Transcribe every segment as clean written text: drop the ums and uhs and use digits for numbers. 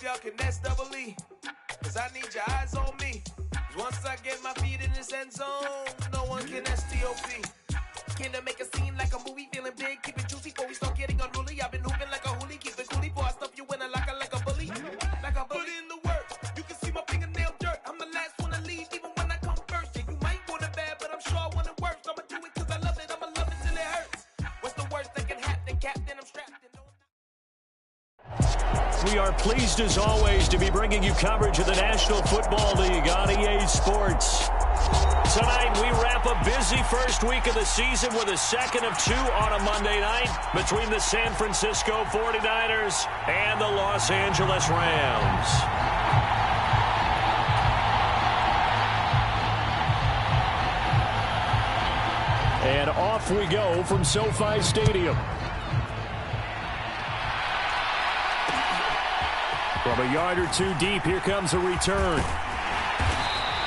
y'all connect double E. Cause I need your eyes on me. Once I get my feet in this end zone, no one can STOP. Can I make a scene like a movie, feeling big, keep it juicy before we start getting unruly. I've been hooping like a hoolie, keep it coolie before I stuff you in a locker like a bully. Like a bully in the work, you can see my fingernail dirt. I'm the last one to leave, even when I come first. Yeah, you might want it bad, but I'm sure I want it worse. I'ma do it cause I love it, I'ma love it till it hurts. What's the worst that can happen, Captain? I'm strapped in. We are pleased as always to be bringing you coverage of the National Football League on EA Sports. Tonight, we wrap a busy first week of the season with a second of two on a Monday night between the San Francisco 49ers and the Los Angeles Rams. And off we go from SoFi Stadium. From a yard or two deep, here comes a return.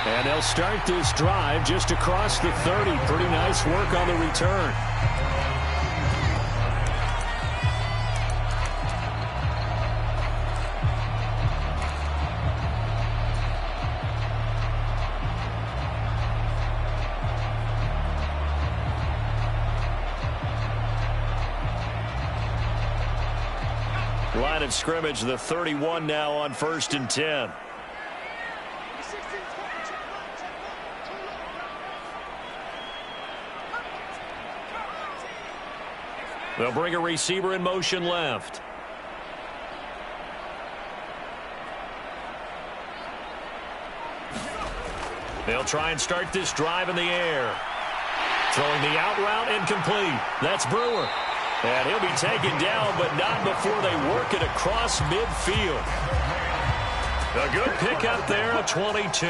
And they'll start this drive just across the 30. Pretty nice work on the return. Line of scrimmage, the 31 now on 1st and 10. They'll bring a receiver in motion left. They'll try and start this drive in the air. Throwing the out route incomplete. That's Brewer. And he'll be taken down, but not before they work it across midfield. A good pickup there, a 22.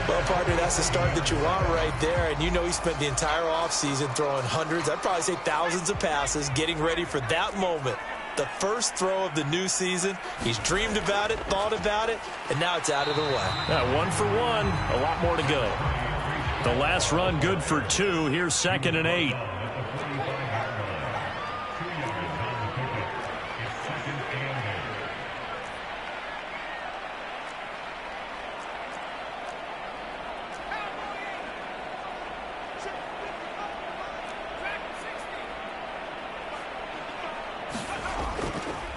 Well, partner, that's the start that you want right there. And you know he spent the entire offseason throwing hundreds, I'd probably say thousands of passes, getting ready for that moment. The first throw of the new season. He's dreamed about it, thought about it, and now it's out of the way. 1 for 1, a lot more to go. The last run good for 2. Here's 2nd and 8.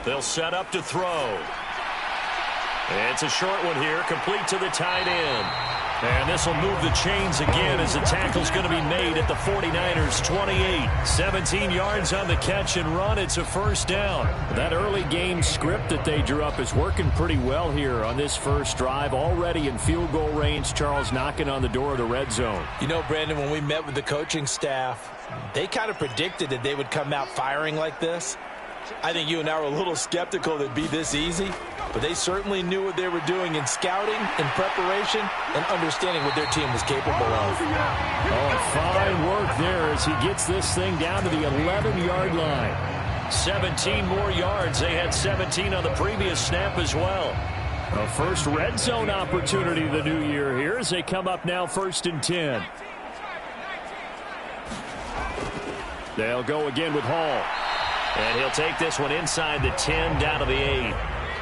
They'll set up to throw. And it's a short one here, complete to the tight end. And this will move the chains again as the tackle's going to be made at the 49ers 28. 17 yards on the catch and run. It's a first down. That early game script that they drew up is working pretty well here on this first drive. Already in field goal range, Charles knocking on the door of the red zone. You know, Brandon, when we met with the coaching staff, they kind of predicted that they would come out firing like this. I think you and I were a little skeptical that it'd be this easy, but they certainly knew what they were doing in scouting, in preparation, and understanding what their team was capable of. Oh, fine work there as he gets this thing down to the 11-yard line. 17 more yards. They had 17 on the previous snap as well. A first red zone opportunity the new year here as they come up now 1st and 10. They'll go again with Hall. And he'll take this one inside the 10 down to the 8.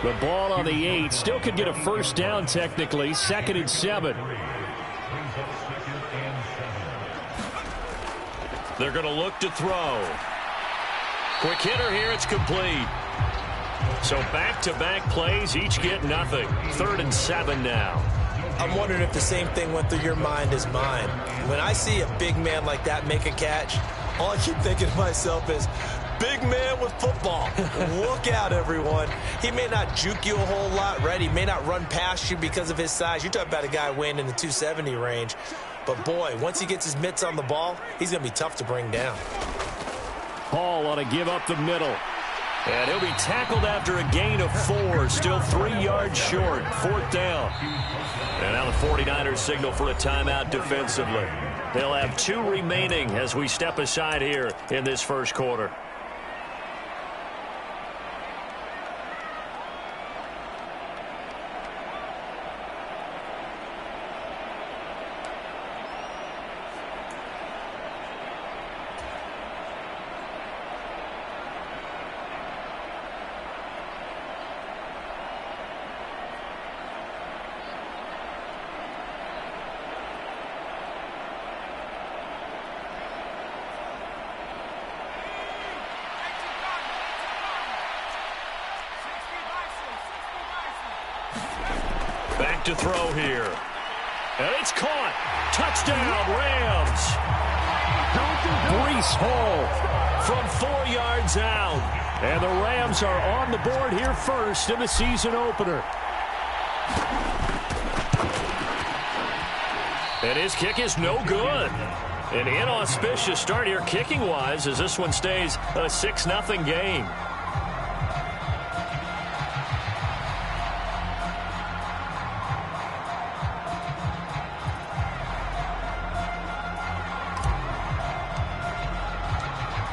The ball on the 8 still could get a first down technically. 2nd and 7. They're going to look to throw. Quick hitter here. It's complete. So back-to-back plays, each get nothing. 3rd and 7 now. I'm wondering if the same thing went through your mind as mine. When I see a big man like that make a catch, all I keep thinking to myself is, big man with football. Look out, everyone. He may not juke you a whole lot, right? He may not run past you because of his size. You're talking about a guy weighing in the 270 range. But, boy, once he gets his mitts on the ball, he's going to be tough to bring down. Hall on a give up the middle. And he'll be tackled after a gain of 4. Still 3 yards short. 4th down. And now the 49ers signal for a timeout defensively. They'll have 2 remaining as we step aside here in this first quarter. back to throw here. And it's caught. Touchdown, Rams. Breece Hall from 4 yards out. And the Rams are on the board here first in the season opener. And his kick is no good. An inauspicious start here kicking-wise as this one stays a 6-0 game.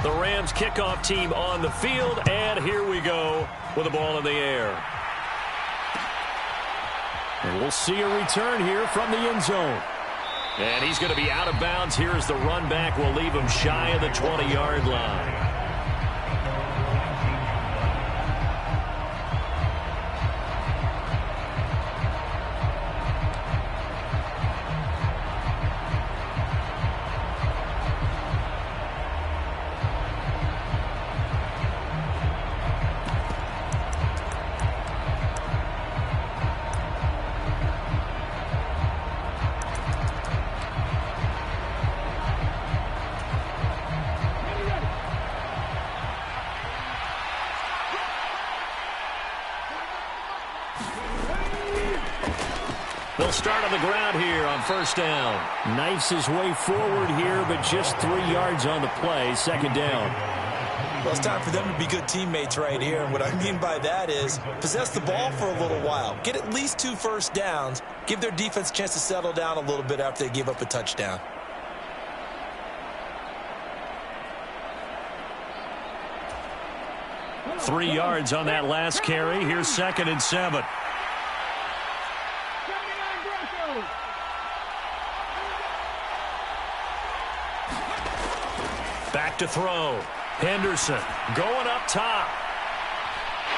The Rams kickoff team on the field, and here we go with the ball in the air. And we'll see a return here from the end zone. And he's going to be out of bounds here as the run back will leave him shy of the 20-yard line. They'll start on the ground here on first down. Knifes his way forward here, but just 3 yards on the play. Second down. Well, it's time for them to be good teammates right here. And what I mean by that is possess the ball for a little while. Get at least 2 first downs. Give their defense a chance to settle down a little bit after they give up a touchdown. Three yards on that last carry. Here's 2nd and 7. Back to throw. Henderson going up top.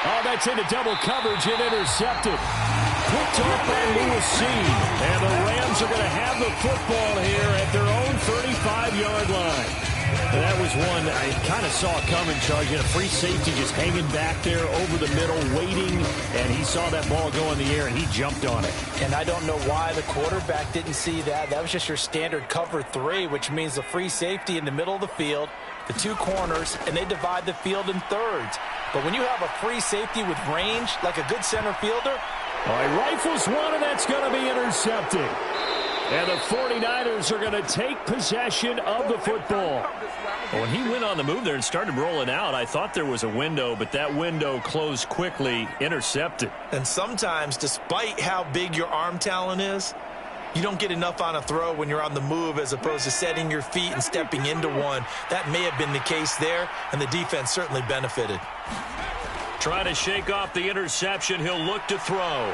Oh, that's into double coverage and intercepted. Picked off by Lewis C. And the Rams are going to have the football here at their own 35-yard line. That was one I kind of saw coming, Charles. You had a free safety just hanging back there over the middle, waiting, and he saw that ball go in the air, and he jumped on it. And I don't know why the quarterback didn't see that. That was just your standard cover 3, which means the free safety in the middle of the field, the 2 corners, and they divide the field in thirds. But when you have a free safety with range, like a good center fielder, all right, rifles one, and that's going to be intercepted. And the 49ers are going to take possession of the football. When he went on the move there and started rolling out, I thought there was a window, but that window closed quickly, intercepted. And sometimes, despite how big your arm talent is, you don't get enough on a throw when you're on the move as opposed to setting your feet and stepping into one. That may have been the case there, and the defense certainly benefited. Trying to shake off the interception. He'll look to throw.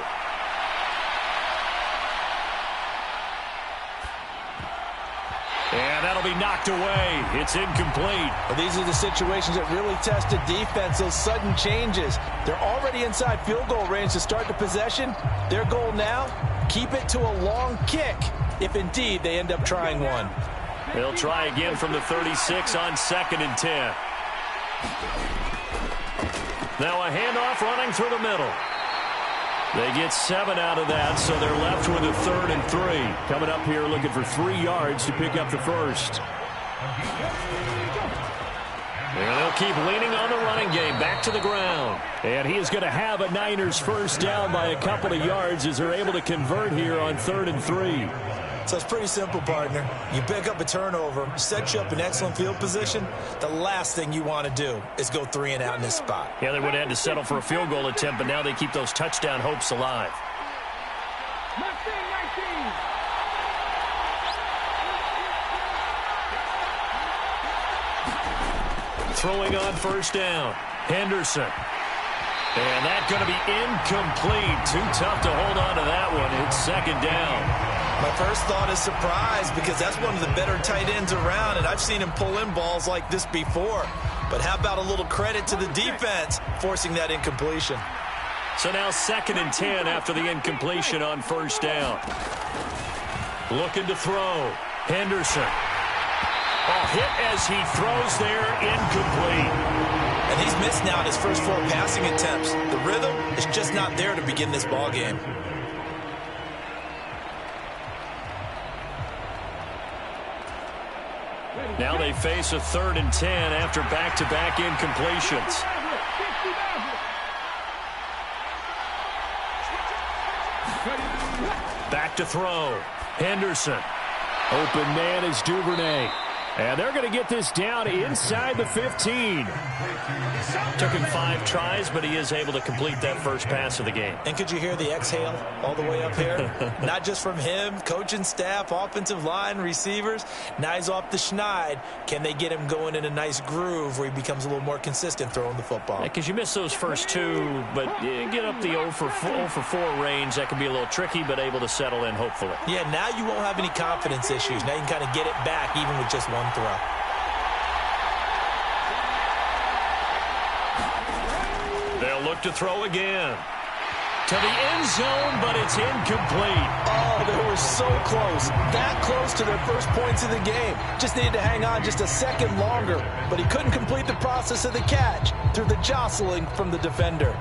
And that'll be knocked away. It's incomplete. Well, these are the situations that really test a defense, those sudden changes. They're already inside field goal range to start the possession. Their goal now, keep it to a long kick, if indeed they end up trying one. They'll try again from the 36 on 2nd and 10. Now a handoff running through the middle. They get 7 out of that, so they're left with a 3rd and 3. Coming up here looking for 3 yards to pick up the first. And they'll keep leaning on the running game. Back to the ground. And he is going to have a Niners first down by a couple of yards as they're able to convert here on 3rd and 3. So it's pretty simple, partner. You pick up a turnover, set you up in excellent field position. The last thing you want to do is go 3 and out in this spot. Yeah, they would have had to settle for a field goal attempt, but now they keep those touchdown hopes alive. Throwing on first down. Henderson. And that's going to be incomplete. Too tough to hold on to that one. It's 2nd down. My first thought is surprise because that's one of the better tight ends around, and I've seen him pull in balls like this before. But how about a little credit to the defense forcing that incompletion? So now 2nd and 10 after the incompletion on first down. Looking to throw. Henderson. Oh, hit as he throws there, incomplete. And he's missed now his first 4 passing attempts. The rhythm is just not there to begin this ball game. Now they face a 3rd and 10 after back-to-back incompletions. Back to throw. Henderson. Open man is Duvernay. And they're going to get this down inside the 15. Took him 5 tries, but he is able to complete that first pass of the game. And could you hear the exhale all the way up here? Not just from him, coaching staff, offensive line, receivers. Now he's off the schneid. Can they get him going in a nice groove where he becomes a little more consistent throwing the football? Because you miss those first 2, but you get up the 0 for 4 range. That can be a little tricky, but able to settle in, hopefully. Yeah, now you won't have any confidence issues. Now you can kind of get it back even with just one throw. They'll look to throw again. To the end zone, but it's incomplete. Oh, they were so close. That close to their first points of the game. Just needed to hang on just a second longer, but he couldn't complete the process of the catch through the jostling from the defender.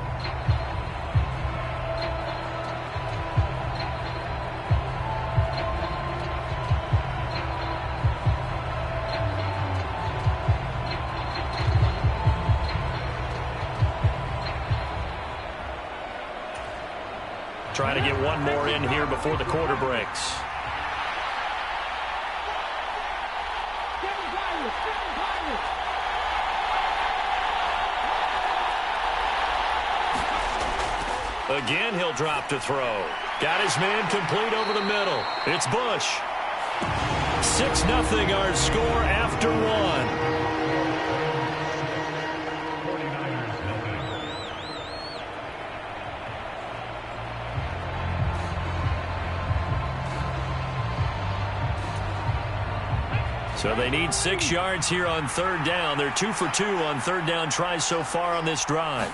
Try to get one more in here before the quarter breaks. Again, he'll drop to throw. Got his man complete over the middle. It's Bush. 6-0 our score after 1. So they need 6 yards here on 3rd down. They're 2 for 2 on 3rd down tries so far on this drive.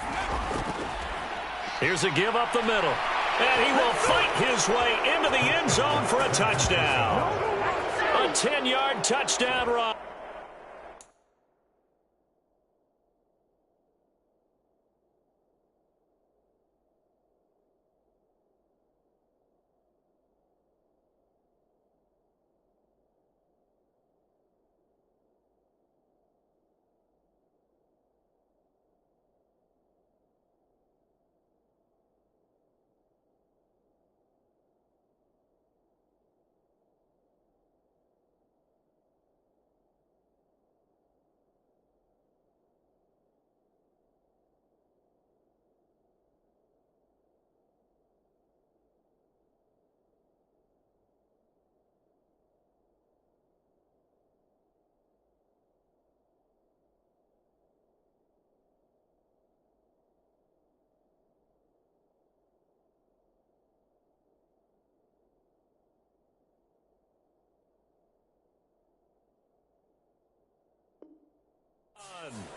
Here's a give up the middle. And he will fight his way into the end zone for a touchdown. A 10-yard touchdown run.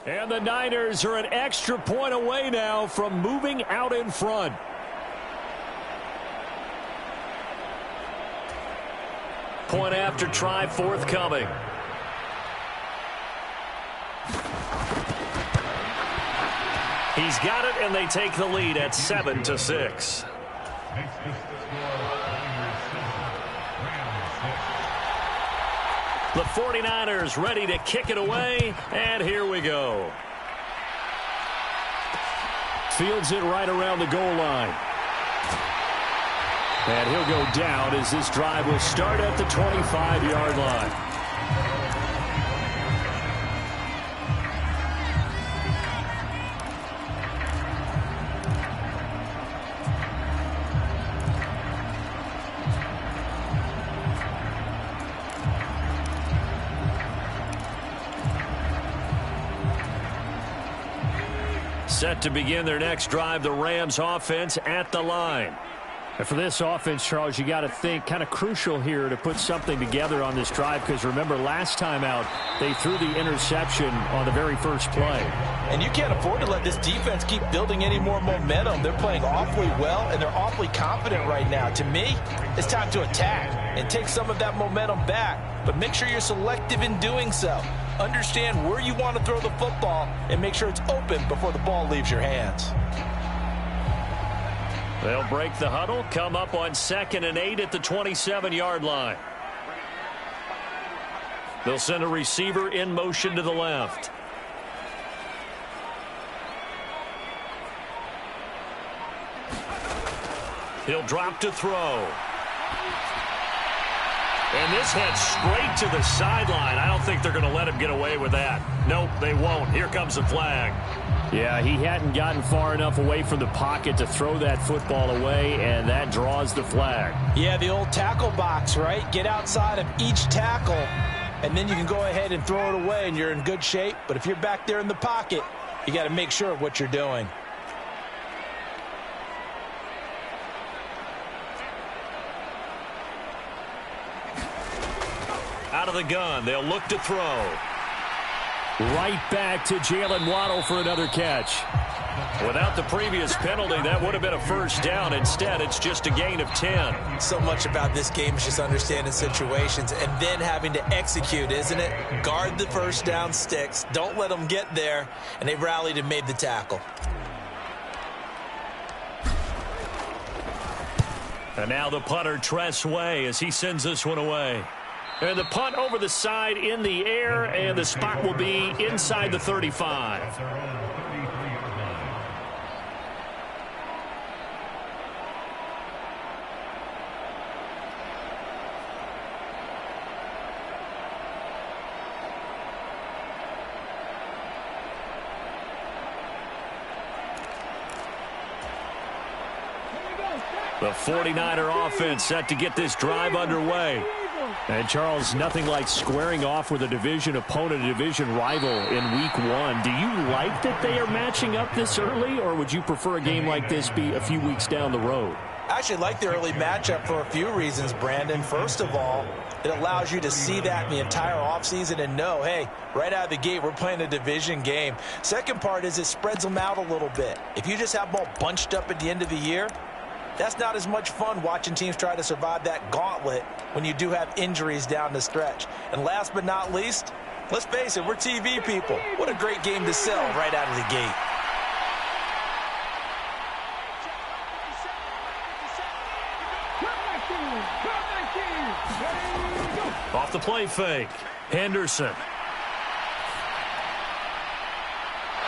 And the Niners are an extra point away now from moving out in front. Point after try forthcoming. He's got it, and they take the lead at 7-6. The 49ers ready to kick it away, and here we go. Fields it right around the goal line. And he'll go down as this drive will start at the 25-yard line. Set to begin their next drive, the Rams offense at the line. And for this offense, Charles, you got to think kind of crucial here to put something together on this drive, because remember last time out they threw the interception on the very first play. And you can't afford to let this defense keep building any more momentum. They're playing awfully well, and they're awfully confident right now. To me, it's time to attack and take some of that momentum back, but make sure you're selective in doing so. Understand where you want to throw the football and make sure it's open before the ball leaves your hands. They'll break the huddle, come up on 2nd and 8 at the 27-yard line. They'll send a receiver in motion to the left. He'll drop to throw. And this heads straight to the sideline. I don't think they're going to let him get away with that. Nope, they won't. Here comes the flag. Yeah, he hadn't gotten far enough away from the pocket to throw that football away, and that draws the flag. Yeah, the old tackle box, right? Get outside of each tackle, and then you can go ahead and throw it away, and you're in good shape. But if you're back there in the pocket, you got to make sure of what you're doing. Out of the gun, they'll look to throw. Right back to Jalen Waddle for another catch. Without the previous penalty, that would have been a first down. Instead, it's just a gain of 10. So much about this game is just understanding situations and then having to execute, isn't it? Guard the first down sticks. Don't let them get there. And they rallied and made the tackle. And now the punter, Tress Way, as he sends this one away. And the punt over the side in the air, and the spot will be inside the 35. The 49er offense set to get this drive underway. And, Charles, nothing like squaring off with a division opponent, a division rival in Week 1. Do you like that they are matching up this early, or would you prefer a game like this be a few weeks down the road? I actually like the early matchup for a few reasons, Brandon. First of all, it allows you to see that in the entire offseason and know, hey, right out of the gate, we're playing a division game. Second part is it spreads them out a little bit. If you just have them all bunched up at the end of the year, that's not as much fun watching teams try to survive that gauntlet when you do have injuries down the stretch. And last but not least, let's face it, we're TV people. What a great game to sell right out of the gate. Off the play fake, Henderson.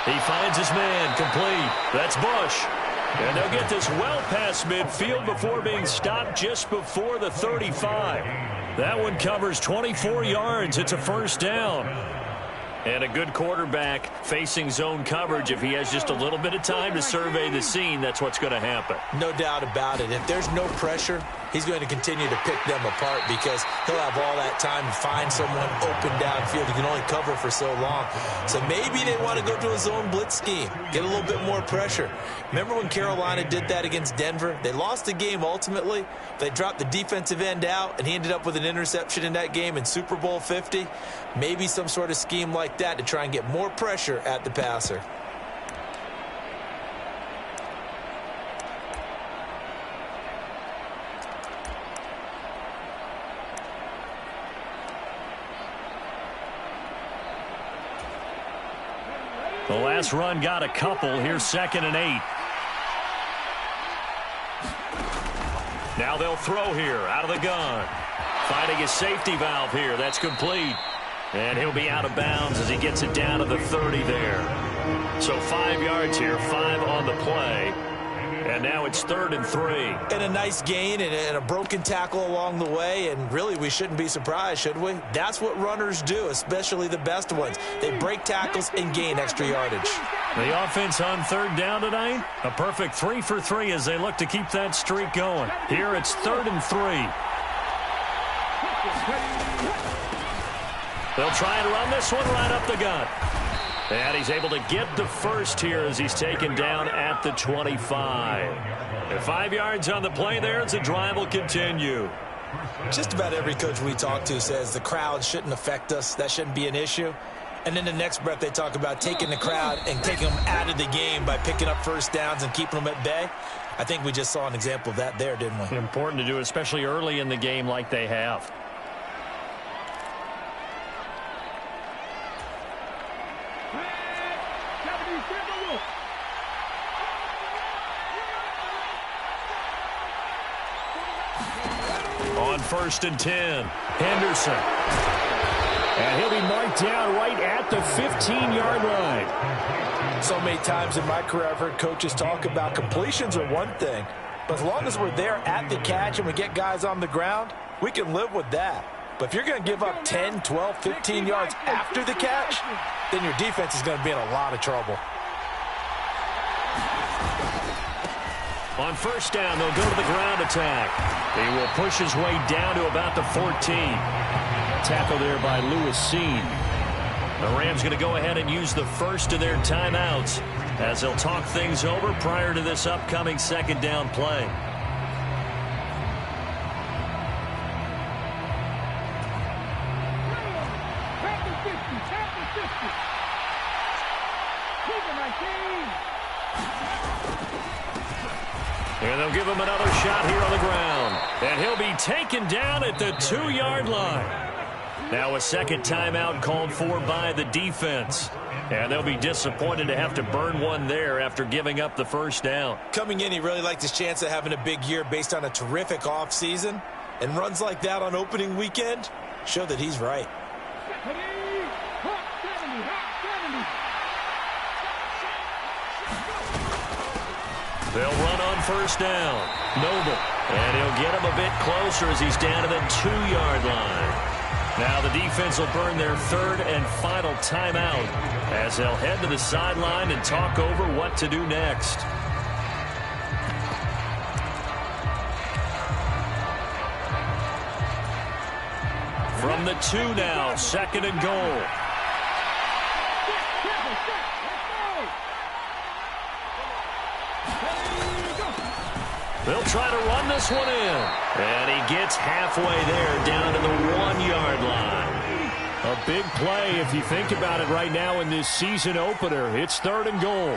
He finds his man, complete. That's Bush. And they'll get this well past midfield before being stopped just before the 35. That one covers 24 yards. It's a first down. And a good quarterback facing zone coverage. If he has just a little bit of time to survey the scene, that's what's going to happen. No doubt about it. If there's no pressure, he's going to continue to pick them apart because he'll have all that time to find someone open downfield. He can only cover for so long. So maybe they want to go to a zone blitz scheme, get a little bit more pressure. Remember when Carolina did that against Denver? They lost the game ultimately. They dropped the defensive end out, and he ended up with an interception in that game in Super Bowl 50. Maybe some sort of scheme like that to try and get more pressure at the passer. The last run got a couple. Here's 2nd and 8. Now they'll throw here out of the gun. Finding a safety valve here. That's complete. And he'll be out of bounds as he gets it down to the 30 there. So 5 yards here, 5 on the play. And now it's 3rd and 3. And a nice gain and a broken tackle along the way. And really, we shouldn't be surprised, should we? That's what runners do, especially the best ones. They break tackles and gain extra yardage. The offense on 3rd down tonight, a perfect 3 for 3 as they look to keep that streak going. Here it's 3rd and 3. They'll try and run this one right up the gut. And he's able to get the first here as he's taken down at the 25. And 5 yards on the play there as the drive will continue. Just about every coach we talk to says the crowd shouldn't affect us. That shouldn't be an issue. And then the next breath they talk about taking the crowd and taking them out of the game by picking up first downs and keeping them at bay. I think we just saw an example of that there, didn't we? Important to do, especially early in the game like they have. On 1st and 10, Henderson. And he'll be marked down right at the 15-yard line. So many times in my career I've heard coaches talk about completions are one thing, but as long as we're there at the catch and we get guys on the ground, we can live with that. But if you're going to give up 10, 12, 15 yards after the catch, then your defense is going to be in a lot of trouble. On first down, they'll go to the ground attack. He will push his way down to about the 14. Tackle there by Lewis Seen. The Rams going to go ahead and use the first of their timeouts as they'll talk things over prior to this upcoming second down play. And they'll give him another shot here on the ground. And he'll be taken down at the 2-yard line. Now a second timeout called for by the defense. And they'll be disappointed to have to burn one there after giving up the first down. Coming in, he really liked his chance of having a big year based on a terrific offseason. And runs like that on opening weekend show that he's right. They'll run on first down. Noble. And he'll get him a bit closer as he's down to the 2-yard line. Now the defense will burn their third and final timeout as they'll head to the sideline and talk over what to do next. From the 2 now, second and goal. They'll try to run this one in. And he gets halfway there down to the 1-yard line. A big play if you think about it right now in this season opener. It's third and goal.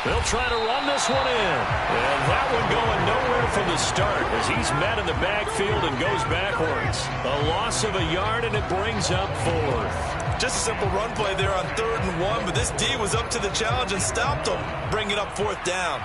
They'll try to run this one in. And that one going nowhere from the start as he's met in the backfield and goes backwards. A loss of a yard, and it brings up fourth. Just a simple run play there on 3rd and 1, but this D was up to the challenge and stopped him, bringing up 4th down.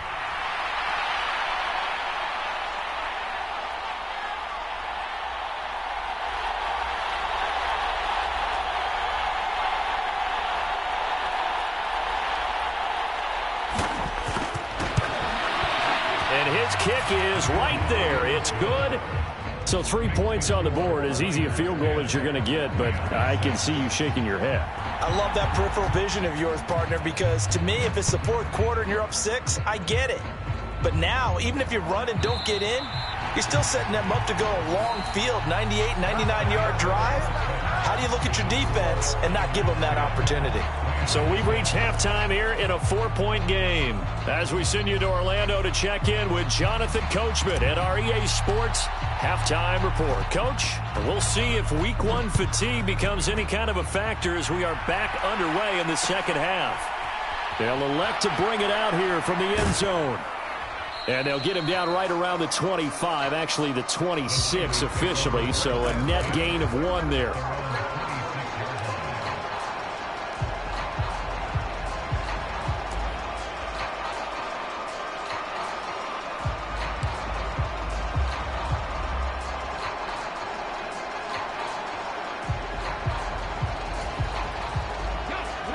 Kick is right there. It's good. So 3 points on the board, as easy a field goal as you're going to get, but I can see you shaking your head. I love that peripheral vision of yours, partner, because to me, if it's the 4th quarter and you're up 6, I get it. But now, even if you run and don't get in, you're still setting them up to go a long field, 98, 99-yard drive. How do you look at your defense and not give them that opportunity? So we've reached halftime here in a 4-point game. As we send you to Orlando to check in with Jonathan Coachman at our EA Sports Halftime Report. Coach, we'll see if Week 1 fatigue becomes any kind of a factor as we are back underway in the second half. They'll elect to bring it out here from the end zone. And they'll get him down right around the 25, actually the 26 officially, so a net gain of 1 there.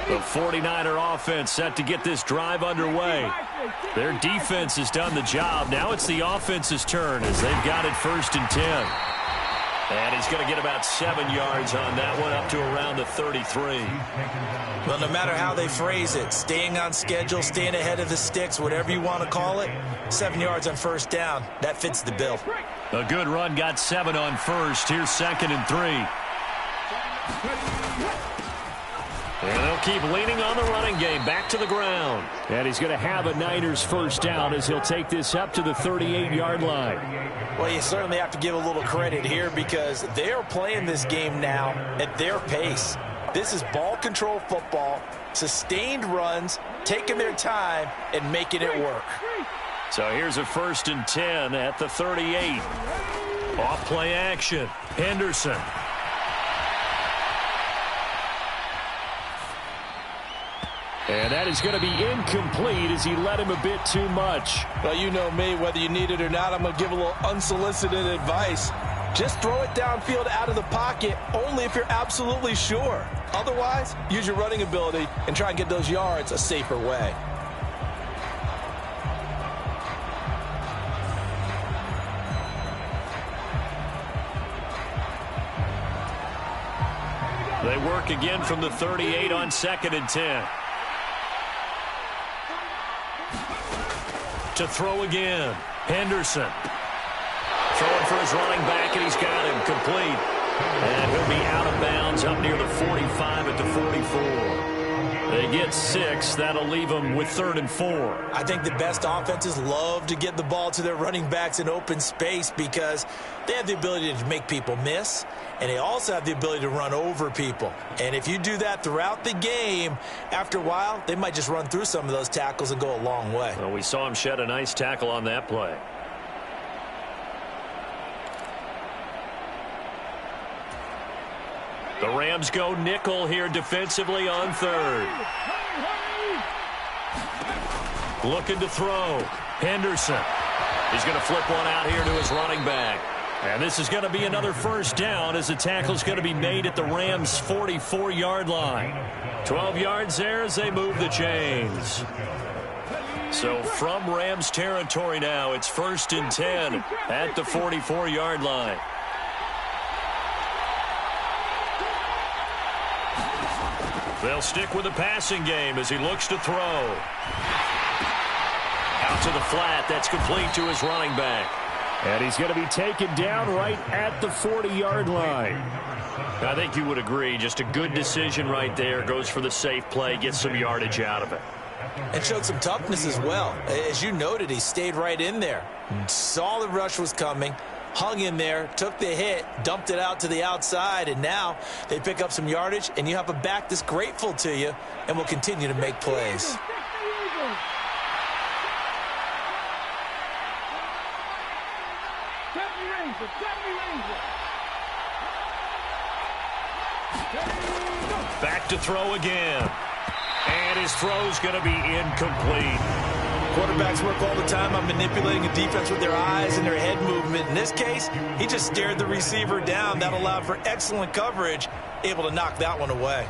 The 49er offense set to get this drive underway. Their defense has done the job. Now it's the offense's turn as they've got it 1st and 10. And he's going to get about 7 yards on that one, up to around the 33. Well, no matter how they phrase it, staying on schedule, staying ahead of the sticks, whatever you want to call it, 7 yards on 1st down, that fits the bill. A good run, got 7 on 1st. Here's 2nd and 3. And they'll keep leaning on the running game, back to the ground. And he's going to have a Niners 1st down as he'll take this up to the 38-yard line. Well, you certainly have to give a little credit here because they are playing this game now at their pace. This is ball control football, sustained runs, taking their time, and making it work. So here's a 1st and 10 at the 38. Off play action. Henderson. And that is going to be incomplete as he led him a bit too much. Well, you know me, whether you need it or not, I'm going to give a little unsolicited advice. Just throw it downfield out of the pocket, only if you're absolutely sure. Otherwise, use your running ability and try and get those yards a safer way. They work again from the 38 on 2nd and 10. To throw again. Henderson. Throwing for his running back, and he's got him complete. And he'll be out of bounds up near the 45 at the 44. They get 6. That'll leave them with 3rd and 4. I think the best offenses love to get the ball to their running backs in open space because they have the ability to make people miss, and they also have the ability to run over people. And if you do that throughout the game, after a while, they might just run through some of those tackles and go a long way. Well, we saw him shed a nice tackle on that play. The Rams go nickel here defensively on 3rd. Looking to throw. Henderson. He's going to flip one out here to his running back. And this is going to be another 1st down as the tackle's going to be made at the Rams' 44-yard line. 12 yards there as they move the chains. So from Rams territory now, it's 1st and 10 at the 44-yard line. They'll stick with the passing game as he looks to throw. Out to the flat. That's complete to his running back. And he's going to be taken down right at the 40-yard line. I think you would agree. Just a good decision right there. Goes for the safe play. Gets some yardage out of it. And showed some toughness as well. As you noted, he stayed right in there. Saw the rush was coming. Hung in there, took the hit, dumped it out to the outside, and now they pick up some yardage, and you have a back that's grateful to you and will continue to make plays. Back to throw again. And his throw's going to be incomplete. Quarterbacks work all the time on manipulating a defense with their eyes and their head movement. In this case, he just stared the receiver down. That allowed for excellent coverage, able to knock that one away.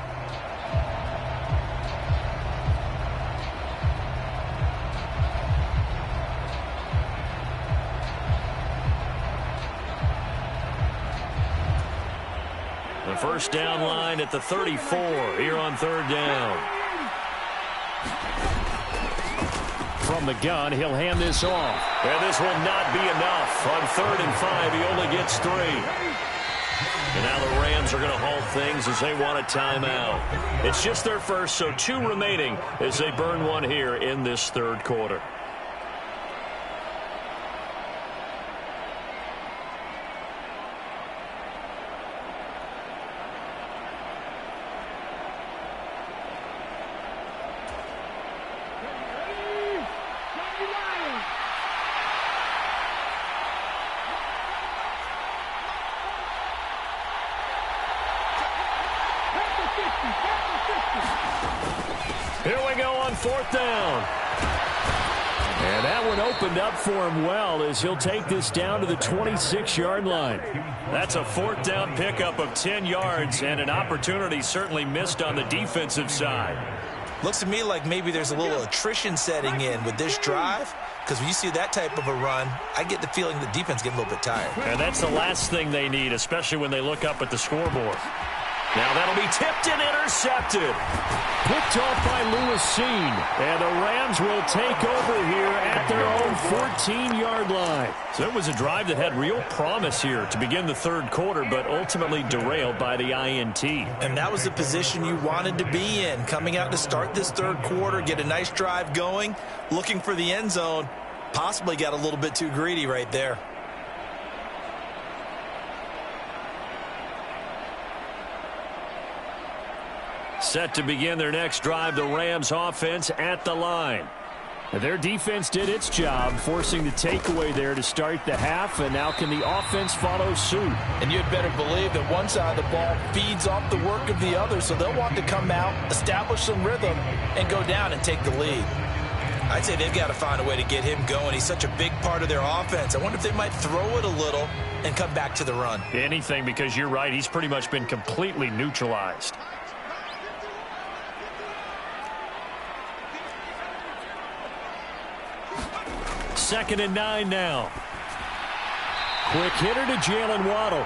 The 1st down line at the 34 here on 3rd down. From the gun, he'll hand this off. And this will not be enough. On 3rd and 5, he only gets 3. And now the Rams are going to halt things as they want a timeout. It's just their first, so 2 remaining as they burn one here in this 3rd quarter. Here we go on 4th down. And that one opened up for him well as he'll take this down to the 26-yard line. That's a 4th down pickup of 10 yards and an opportunity certainly missed on the defensive side. Looks to me like maybe there's a little attrition setting in with this drive, because when you see that type of a run, I get the feeling the defense getting a little bit tired. And that's the last thing they need, especially when they look up at the scoreboard. Now that'll be tipped and intercepted. Picked off by Lewis Seen. And the Rams will take over here at their own 14-yard line. So it was a drive that had real promise here to begin the 3rd quarter, but ultimately derailed by the INT. And that was the position you wanted to be in. Coming out to start this 3rd quarter, get a nice drive going, looking for the end zone. Possibly got a little bit too greedy right there. Set to begin their next drive, the Rams offense at the line. Their defense did its job, forcing the takeaway there to start the half, and now can the offense follow suit? And you'd better believe that one side of the ball feeds off the work of the other, so they'll want to come out, establish some rhythm, and go down and take the lead. I'd say they've got to find a way to get him going. He's such a big part of their offense. I wonder if they might throw it a little and come back to the run. Anything, because you're right, he's pretty much been completely neutralized. Second and 9 now. Quick hitter to Jalen Waddle.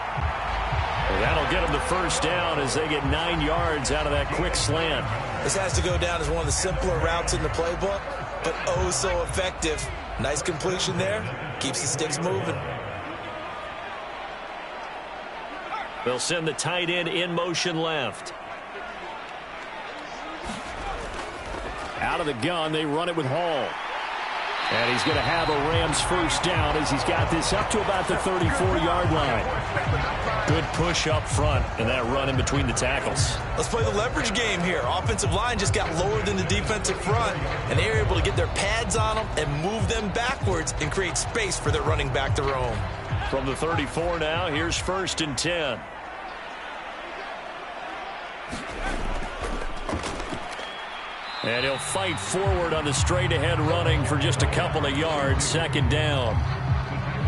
That'll get them the first down as they get 9 yards out of that quick slant. This has to go down as one of the simpler routes in the playbook, but oh so effective. Nice completion there. Keeps the sticks moving. They'll send the tight end in motion left. Out of the gun, they run it with Hall. And he's going to have a Rams first down as he's got this up to about the 34-yard line. Good push up front and that run in between the tackles. Let's play the leverage game here. Offensive line just got lower than the defensive front, and they were able to get their pads on them and move them backwards and create space for their running back to roam. From the 34 now, here's first and 10. And he'll fight forward on the straight-ahead running for just a couple of yards. Second down.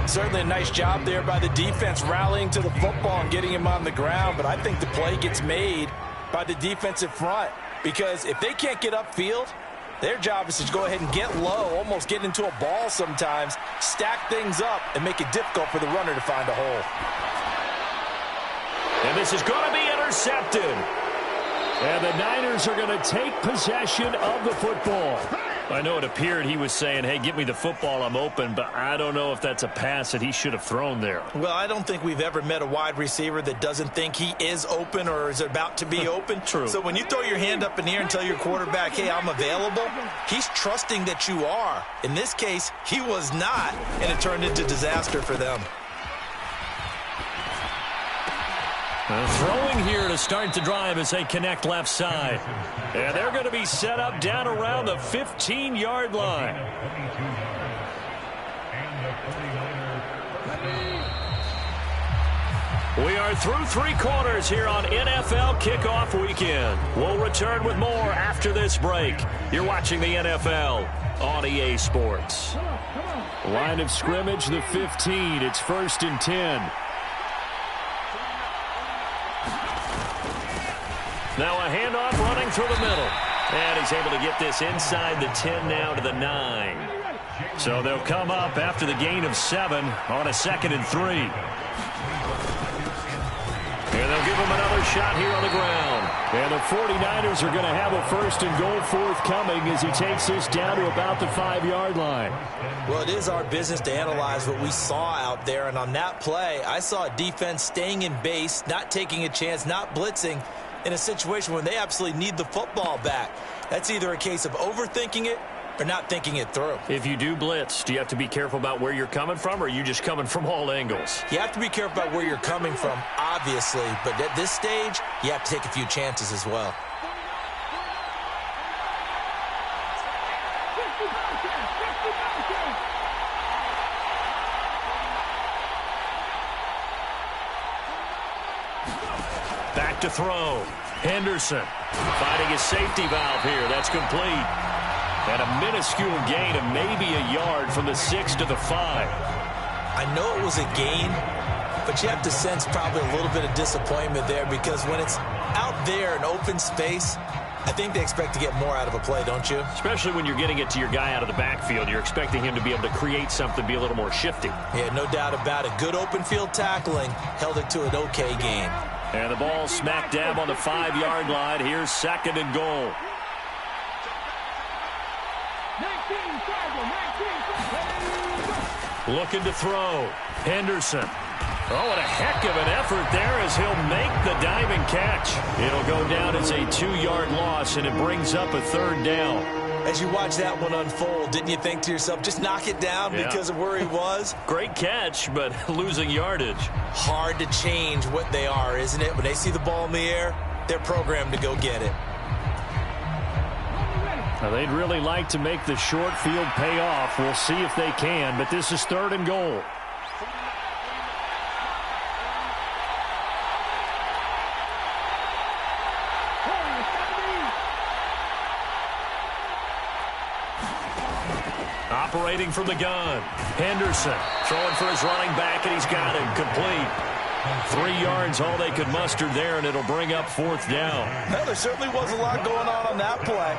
Certainly a nice job there by the defense rallying to the football and getting him on the ground. But I think the play gets made by the defensive front, because if they can't get upfield, their job is to go ahead and get low, almost get into a ball sometimes, stack things up, and make it difficult for the runner to find a hole. And this is going to be intercepted. And the Niners are going to take possession of the football. I know it appeared he was saying, hey, get me the football, I'm open, but I don't know if that's a pass that he should have thrown there. Well, I don't think we've ever met a wide receiver that doesn't think he is open or is about to be open. True. So when you throw your hand up in the air and tell your quarterback, hey, I'm available, he's trusting that you are. In this case, he was not, and it turned into disaster for them. Throwing here to start the drive as they connect left side. And they're going to be set up down around the 15-yard line. We are through 3 quarters here on NFL Kickoff Weekend. We'll return with more after this break. You're watching the NFL on EA Sports. Line of scrimmage, the 15. It's first and 10. Now a handoff running through the middle. And he's able to get this inside the 10 now to the 9. So they'll come up after the gain of 7 on a 2nd and 3. And they'll give him another shot here on the ground. And the 49ers are going to have a first and goal forthcoming as he takes this down to about the 5-yard line. Well, it is our business to analyze what we saw out there. And on that play, I saw a defense staying in base, not taking a chance, not blitzing, in a situation when they absolutely need the football back. That's either a case of overthinking it or not thinking it through. If you do blitz, do you have to be careful about where you're coming from, or are you just coming from all angles? You have to be careful about where you're coming from, obviously, but at this stage, you have to take a few chances as well. Back to throw. Henderson finding his safety valve here. That's complete. And a minuscule gain of maybe a yard from the 6 to the 5. I know it was a gain, but you have to sense probably a little bit of disappointment there, because when it's out there in open space, I think they expect to get more out of a play, don't you? Especially when you're getting it to your guy out of the backfield. You're expecting him to be able to create something, be a little more shifty. Yeah, no doubt about it. Good open field tackling held it to an okay gain. And the ball smack dab on the 5-yard line. Here's 2nd and goal. Looking to throw. Henderson. Oh, what a heck of an effort there as he'll make the diving catch. It'll go down as a 2-yard loss, and it brings up a 3rd down. As you watch that one unfold, didn't you think to yourself, just knock it down because of where he was? Great catch, but losing yardage. Hard to change what they are, isn't it? When they see the ball in the air, they're programmed to go get it. Now, they'd really like to make the short field pay off. We'll see if they can, but this is 3rd and goal. Operating from the gun. Henderson throwing for his running back, and he's got it complete. 3 yards, all they could muster there, and it'll bring up 4th down. Well, there certainly was a lot going on that play.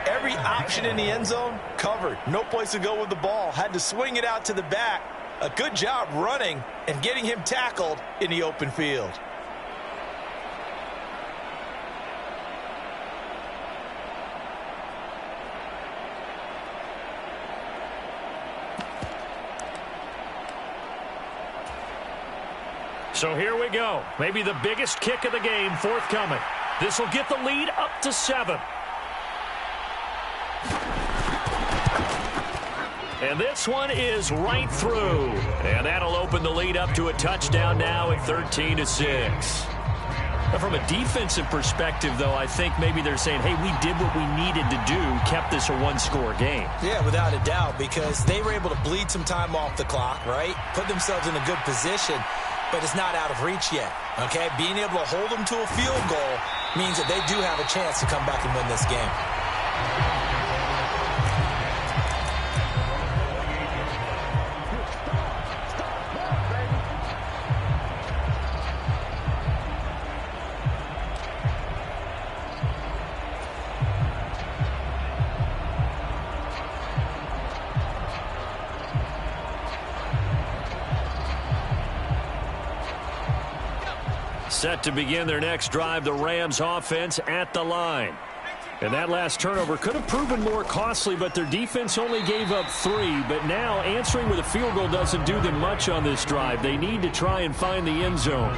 Every option in the end zone covered. No place to go with the ball. Had to swing it out to the back. A good job running and getting him tackled in the open field. So here we go. Maybe the biggest kick of the game forthcoming. This will get the lead up to 7. And this one is right through. And that'll open the lead up to a touchdown now at 13-6. From a defensive perspective, though, I think maybe they're saying, hey, we did what we needed to do, kept this a one-score game. Yeah, without a doubt, because they were able to bleed some time off the clock, right? Put themselves in a good position, but it's not out of reach yet, okay? Being able to hold them to a field goal means that they do have a chance to come back and win this game. Set to begin their next drive, the Rams offense at the line. And that last turnover could have proven more costly, but their defense only gave up 3. But now answering with a field goal doesn't do them much on this drive. They need to try and find the end zone.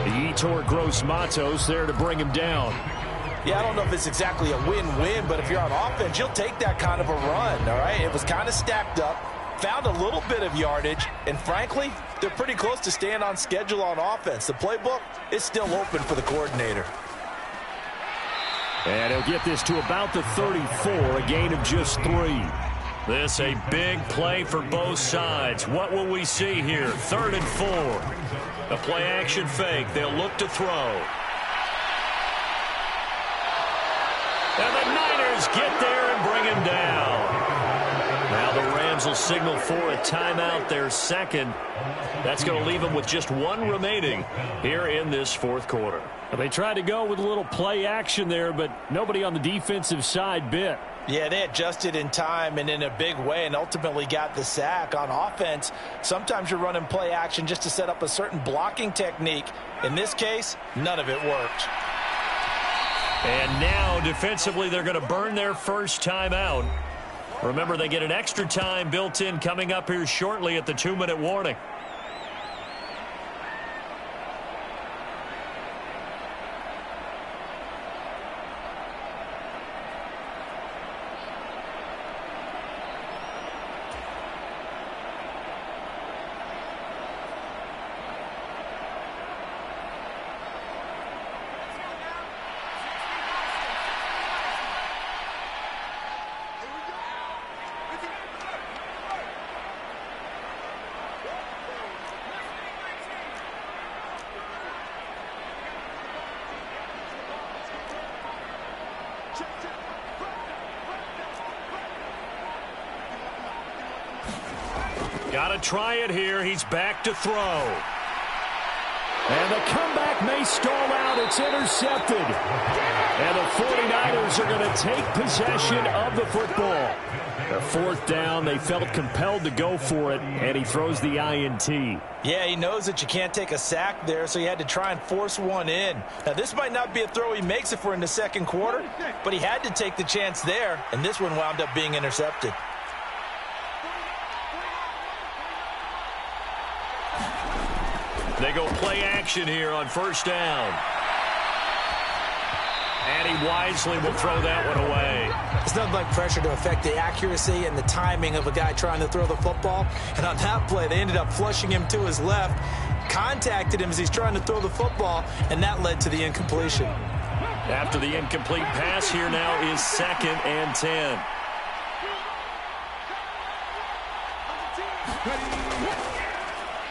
Yetur Gross-Matos there to bring him down. Yeah, I don't know if it's exactly a win-win, but if you're on offense, you'll take that kind of a run, all right? It was kind of stacked up, found a little bit of yardage, and frankly, they're pretty close to staying on schedule on offense. The playbook is still open for the coordinator. And he'll get this to about the 34, a gain of just 3. This a big play for both sides. What will we see here? 3rd and 4. A play-action fake. They'll look to throw. And the Niners get there and bring him down. Now the Rams will signal for a timeout, their second. That's going to leave them with just 1 remaining here in this 4th quarter. Well, they tried to go with a little play action there, but nobody on the defensive side bit. Yeah, they adjusted in time and in a big way and ultimately got the sack. On offense, sometimes you're running play action just to set up a certain blocking technique. In this case, none of it worked. And now defensively they're going to burn their first timeout. Remember, they get an extra time built in coming up here shortly at the 2-minute warning. Got to try it here. He's back to throw. And the comeback may stall out. It's intercepted. And the 49ers are going to take possession of the football. A 4th down. They felt compelled to go for it, and he throws the INT. Yeah, he knows that you can't take a sack there, so he had to try and force one in. Now, this might not be a throw he makes if we're in the 2nd quarter, but he had to take the chance there, and this one wound up being intercepted. They go play action here on 1st down. And he wisely will throw that one away. It's nothing like pressure to affect the accuracy and the timing of a guy trying to throw the football. And on that play, they ended up flushing him to his left, contacted him as he's trying to throw the football, and that led to the incompletion. After the incomplete pass, here now is 2nd and 10.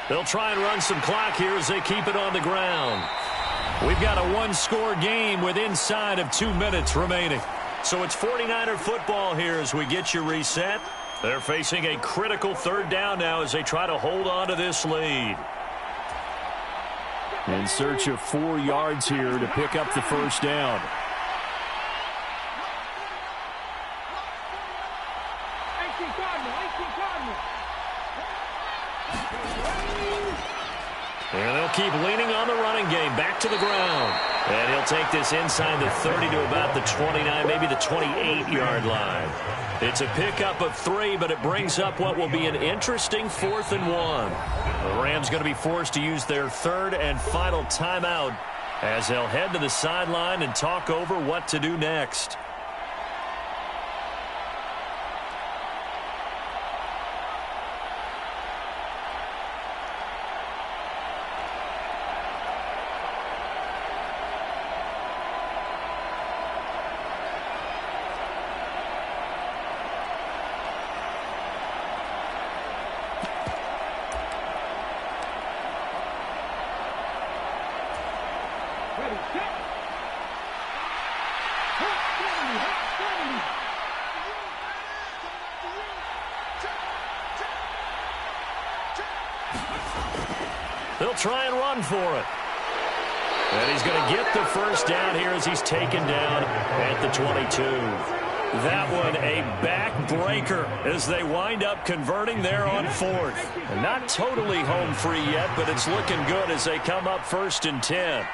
They'll try and run some clock here as they keep it on the ground. We've got a one-score game with inside of 2 minutes remaining. So it's 49er football here as we get you reset. They're facing a critical 3rd down now as they try to hold on to this lead. In search of 4 yards here to pick up the 1st down. And they'll keep leaning on the running game. Back to the ground. And he'll take this inside the 30 to about the 29, maybe the 28-yard line. It's a pickup of 3, but it brings up what will be an interesting 4th and 1. The Rams going to be forced to use their 3rd and final timeout as they'll head to the sideline and talk over what to do next. They'll try and run for it. And he's going to get the 1st down here as he's taken down at the 22. That one a backbreaker as they wind up converting there on 4th. And not totally home free yet, but it's looking good as they come up 1st and 10.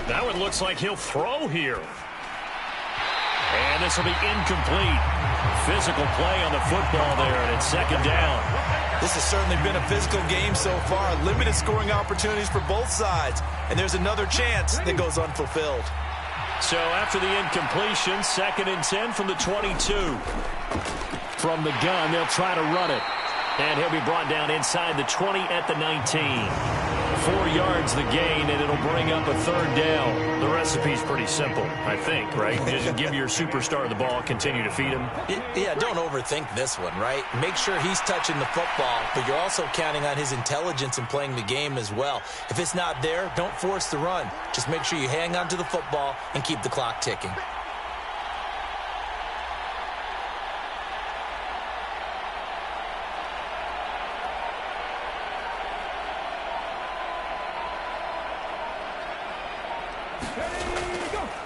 Now it looks like he'll throw here. And this will be incomplete. Physical play on the football there, and it's 2nd down. This has certainly been a physical game so far. Limited scoring opportunities for both sides. And there's another chance that goes unfulfilled. So after the incompletion, 2nd and 10 from the 22. From the gun, they'll try to run it. And he'll be brought down inside the 20 at the 19. 4 yards the gain, and it'll bring up a 3rd down. The recipe's pretty simple, I think, right? Just give your superstar the ball, continue to feed him. Yeah, don't overthink this one, right? Make sure he's touching the football, but you're also counting on his intelligence in playing the game as well. If it's not there, don't force the run. Just make sure you hang on to the football and keep the clock ticking.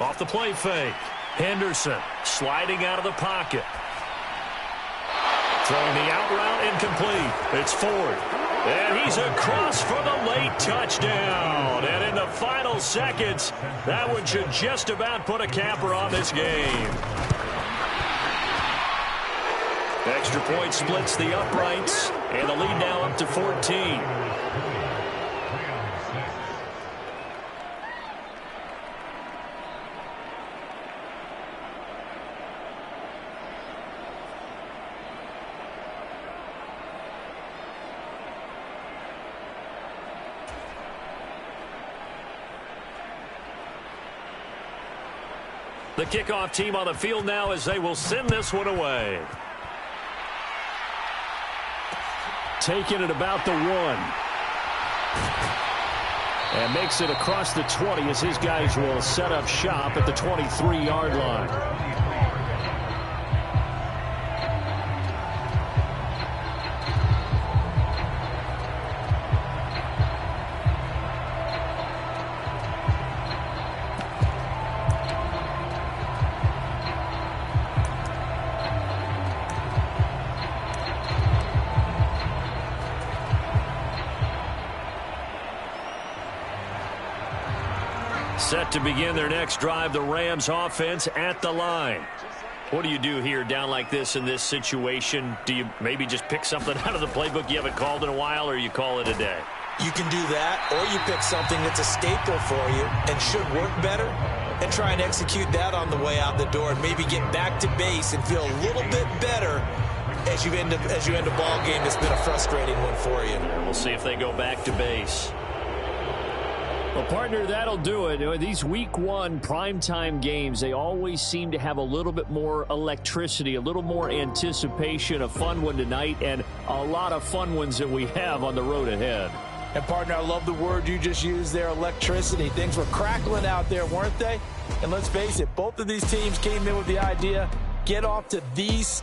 Off the play fake. Henderson sliding out of the pocket. Throwing the out route incomplete. It's Ford. And he's across for the late touchdown. And in the final seconds, that one should just about put a capper on this game. Extra point splits the uprights. And the lead now up to 14. The kickoff team on the field now as they will send this one away. Taking it about the 1. And makes it across the 20 as his guys will set up shop at the 23-yard line. Set to begin their next drive, the Rams offense at the line. What do you do here down like this in this situation? Do you maybe just pick something out of the playbook you haven't called in a while, or you call it a day? You can do that, or you pick something that's a staple for you and should work better and try and execute that on the way out the door and maybe get back to base and feel a little bit better as you end a ball game that's been a frustrating one for you. And we'll see if they go back to base. Well, partner, that'll do it. These week one primetime games, they always seem to have a little bit more electricity, a little more anticipation. A fun one tonight, and a lot of fun ones that we have on the road ahead. And, partner, I love the word you just used there, electricity. Things were crackling out there, weren't they? And let's face it, both of these teams came in with the idea, get off to these